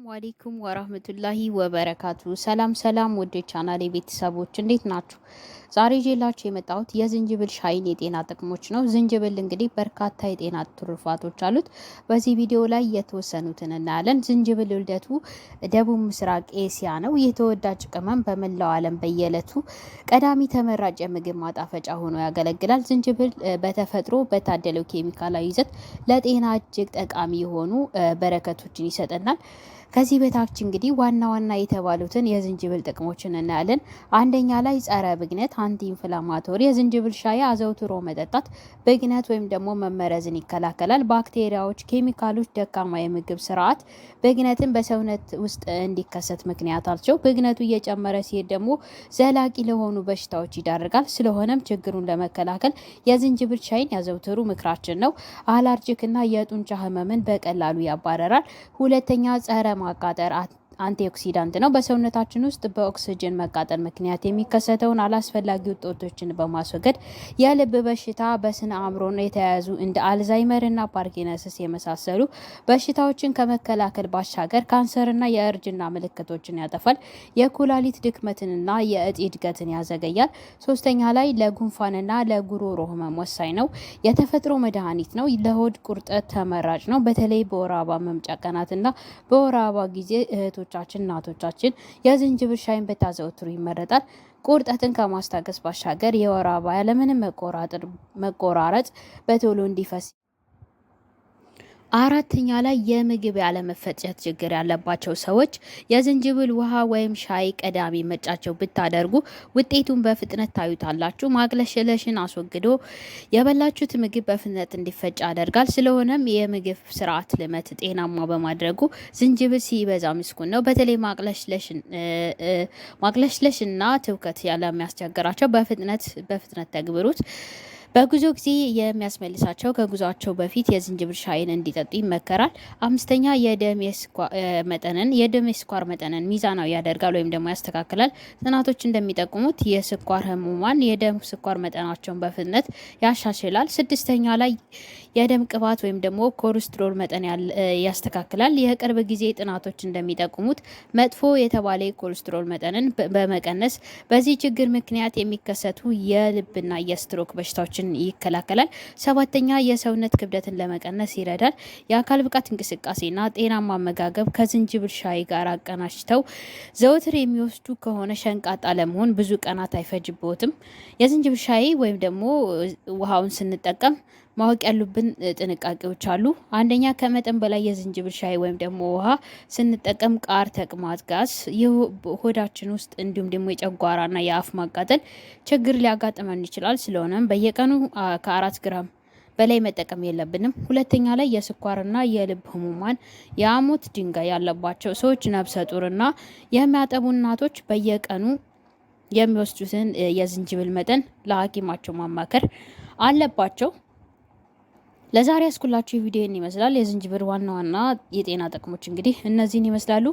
አለይኩም ወራህመቱላሂ ወበረካቱ። ሰላም ሰላም ወደ ቻናሌ ቤተሰቦች እንዴት ናችሁ? ዛሬ ይዤላችሁ የመጣሁት የዝንጅብል ሻይን የጤና ጥቅሞች ነው። ዝንጅብል እንግዲህ በርካታ የጤና ትሩፋቶች አሉት። በዚህ ቪዲዮ ላይ የተወሰኑትን እናያለን። ዝንጅብል ውልደቱ ደቡብ ምስራቅ ኤሲያ ነው። ይህ ተወዳጅ ቅመም በመላው ዓለም በየዕለቱ ቀዳሚ ተመራጭ የምግብ ማጣፈጫ ሆኖ ያገለግላል። ዝንጅብል በተፈጥሮ በታደለው ኬሚካላዊ ይዘት ለጤና እጅግ ጠቃሚ የሆኑ በረከቶችን ይሰጠናል። ከዚህ በታች እንግዲህ ዋና ዋና የተባሉትን የዝንጅብል ጥቅሞችን እናያለን። አንደኛ ላይ ጸረ ብግነት አንቲ ኢንፍላማቶሪ፣ የዝንጅብል ሻይ አዘውትሮ መጠጣት ብግነት ወይም ደግሞ መመረዝን ይከላከላል። ባክቴሪያዎች፣ ኬሚካሎች ደካማ የምግብ ስርዓት ብግነትን በሰውነት ውስጥ እንዲከሰት ምክንያት አልቸው። ብግነቱ እየጨመረ ሲሄድ ደግሞ ዘላቂ ለሆኑ በሽታዎች ይዳርጋል። ስለሆነም ችግሩን ለመከላከል የዝንጅብል ሻይን ያዘውትሩ ምክራችን ነው። አላርጂክና የጡንቻ ህመምን በቀላሉ ያባረራል። ሁለተኛ ጸረ ማቃጠር አንቲኦክሲዳንት ነው። በሰውነታችን ውስጥ በኦክሲጅን መቃጠል ምክንያት የሚከሰተውን አላስፈላጊ ውጤቶችን በማስወገድ የልብ በሽታ፣ በስነ አእምሮ የተያያዙ እንደ አልዛይመር እና ፓርኪንሰንስ የመሳሰሉ በሽታዎችን ከመከላከል ባሻገር ካንሰርና የእርጅና ምልክቶችን ያጠፋል። የኩላሊት ድክመትንና የእጢ እድገትን ያዘገያል። ሶስተኛ ላይ ለጉንፋንና ለጉሮሮ ህመም ወሳኝ ነው። የተፈጥሮ መድኃኒት ነው። ለሆድ ቁርጠት ተመራጭ ነው። በተለይ በወር አበባ መምጫ ቀናትና በወር አበባ ጊዜ እናቶቻችን የዝንጅብል ሻይን በታዘወትሩ ይመረጣል። ቁርጠትን ከማስታገስ ባሻገር የወር አበባ ያለምንም መቆራረጥ በቶሎ እንዲፈስ። አራተኛ ላይ የምግብ ያለመፈጨት ችግር ያለባቸው ሰዎች የዝንጅብል ውሃ ወይም ሻይ ቀዳሚ ምርጫቸው ብታደርጉ ውጤቱን በፍጥነት ታዩታላችሁ። ማቅለሽለሽን አስወግዶ የበላችሁት ምግብ በፍጥነት እንዲፈጭ ያደርጋል። ስለሆነም የምግብ ስርዓት ልመት ጤናማ በማድረጉ ዝንጅብል ሲበዛ ምስጉን ነው። በተለይ ማቅለሽለሽና ትውከት ያለሚያስቸግራቸው በፍጥነት ተግብሩት። በጉዞ ጊዜ የሚያስመልሳቸው ከጉዟቸው በፊት የዝንጅብል ሻይን እንዲጠጡ ይመከራል። አምስተኛ የደም የስኳር መጠንን ሚዛናዊ ያደርጋል ወይም ደግሞ ያስተካክላል። ጥናቶች እንደሚጠቁሙት የስኳር ህሙማን የደም ስኳር መጠናቸውን በፍጥነት ያሻሽላል። ስድስተኛ ላይ የደም ቅባት ወይም ደግሞ ኮሌስትሮል መጠን ያስተካክላል። የቅርብ ጊዜ ጥናቶች እንደሚጠቁሙት መጥፎ የተባለ የኮሌስትሮል መጠንን በመቀነስ በዚህ ችግር ምክንያት የሚከሰቱ የልብና የስትሮክ በሽታዎች ይከላከላል። ሰባተኛ የሰውነት ክብደትን ለመቀነስ ይረዳል። የአካል ብቃት እንቅስቃሴና ጤናማ አመጋገብ ከዝንጅብል ሻይ ጋር አቀናጅተው ዘወትር የሚወስዱ ከሆነ ሸንቃጣ ለመሆን ብዙ ቀናት አይፈጅቦትም። የዝንጅብል ሻይ ወይም ደግሞ ውሃውን ስንጠቀም ማወቅ ያሉብን ጥንቃቄዎች አሉ። አንደኛ ከመጠን በላይ የዝንጅብል ሻይ ወይም ደግሞ ውሃ ስንጠቀም ቃር፣ ተቅማጥ፣ ጋዝ ሆዳችን ውስጥ እንዲሁም ደግሞ የጨጓራና የአፍ ማቃጠል ችግር ሊያጋጥመን ይችላል። ስለሆነም በየቀኑ ከ4 ግራም በላይ መጠቀም የለብንም። ሁለተኛ ላይ የስኳርና የልብ ህሙማን፣ የሐሞት ድንጋይ ያለባቸው ሰዎች፣ ነብሰ ጡርና የሚያጠቡ እናቶች በየቀኑ የሚወስዱትን የዝንጅብል መጠን ለሐኪማቸው ማማከር አለባቸው። ለዛሬ ያስኩላችሁ ቪዲዮን ይመስላል። የዝንጅብል ዋና ዋና የጤና ጥቅሞች እንግዲህ እነዚህን ይመስላሉ።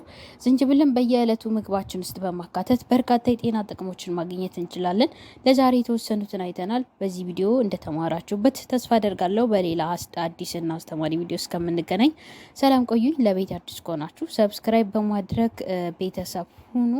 ዝንጅብልን በየዕለቱ ምግባችን ውስጥ በማካተት በርካታ የጤና ጥቅሞችን ማግኘት እንችላለን። ለዛሬ የተወሰኑትን አይተናል። በዚህ ቪዲዮ እንደተማራችሁበት ተስፋ አደርጋለሁ። በሌላ አዲስና አስተማሪ ቪዲዮ እስከምንገናኝ ሰላም ቆዩኝ። ለቤት አዲስ ከሆናችሁ ሰብስክራይብ በማድረግ ቤተሰብ ሁኑ።